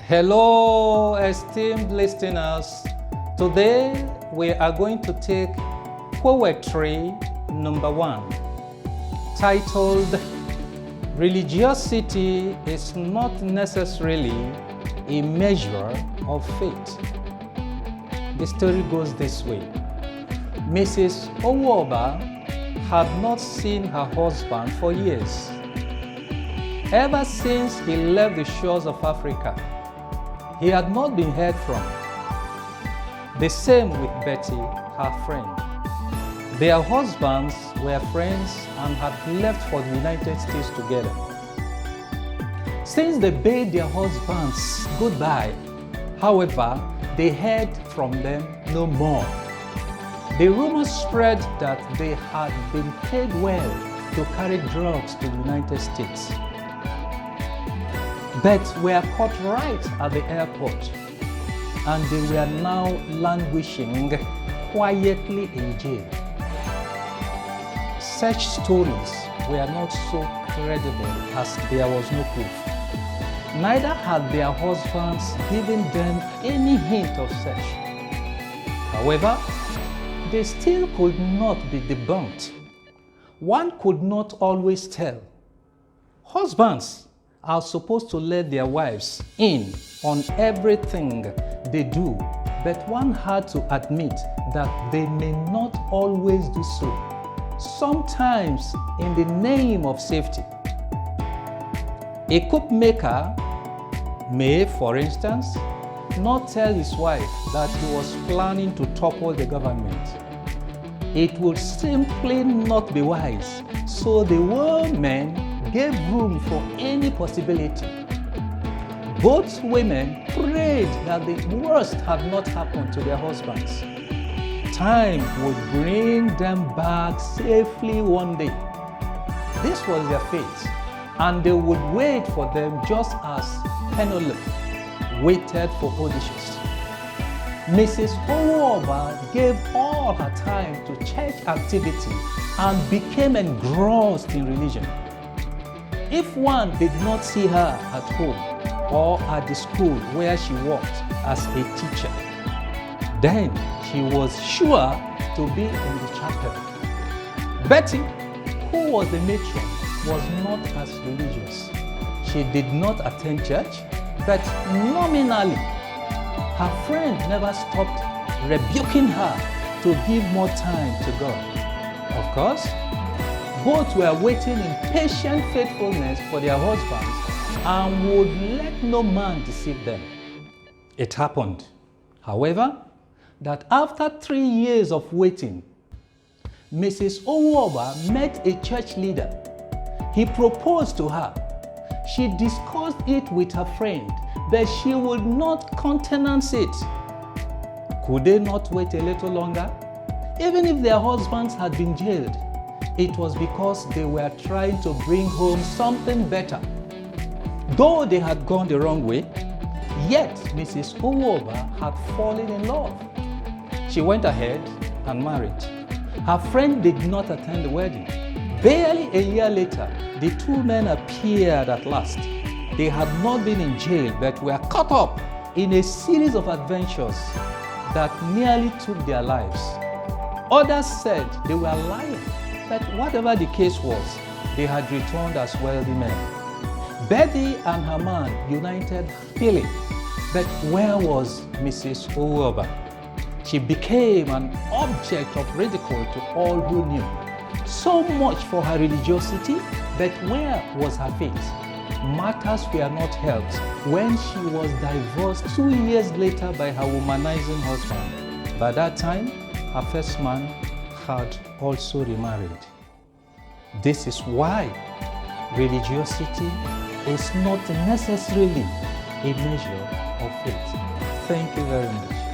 Hello, esteemed listeners. Today we are going to take poetry number 1, titled Religiosity is not necessarily a measure of faith. The story goes this way. Mrs. Owoba had not seen her husband for years. Ever since he left the shores of Africa, he had not been heard from. The same with Betty, her friend. Their husbands were friends and had left for the United States together. Since they bade their husbands goodbye, however, they heard from them no more. The rumor spread that they had been paid well to carry drugs to the United States, but were caught right at the airport, and they were now languishing quietly in jail. Such stories were not so credible as there was no proof. Neither had their husbands given them any hint of such. However, they still could not be debunked. One could not always tell. Husbands are supposed to let their wives in on everything they do, but one had to admit that they may not always do so, sometimes in the name of safety. A cook maker may, for instance, not tell his wife that he was planning to topple the government. It would simply not be wise, so the woman gave room for any possibility. Both women prayed that the worst had not happened to their husbands. Time would bring them back safely one day. This was their fate, and they would wait for them just as Penelope waited for Odysseus. Mrs. Owoba gave all her time to church activity and became engrossed in religion. If one did not see her at home or at the school where she worked as a teacher, then she was sure to be in the chapel. Betty, who was the matron, was not as religious. She did not attend church, but nominally, her friend never stopped rebuking her to give more time to God. Of course, both were waiting in patient faithfulness for their husbands and would let no man deceive them. It happened, however, that after 3 years of waiting, Mrs. Owoba met a church leader. He proposed to her. She discussed it with her friend, but she would not countenance it. Could they not wait a little longer? Even if their husbands had been jailed, it was because they were trying to bring home something better. Though they had gone the wrong way, yet Mrs. Owoba had fallen in love. She went ahead and married. Her friend did not attend the wedding. Barely a year later, the two men appeared at last. They had not been in jail, but were caught up in a series of adventures that nearly took their lives. Others said they were lying, but whatever the case was, they had returned as wealthy men. Betty and her man united happily, but where was Mrs. Owoba? She became an object of ridicule to all who knew. So much for her religiosity, but where was her faith? Matters were not helped when she was divorced 2 years later by her womanizing husband. By that time, her first man had also remarried. This is why religiosity is not necessarily a measure of faith. Thank you very much.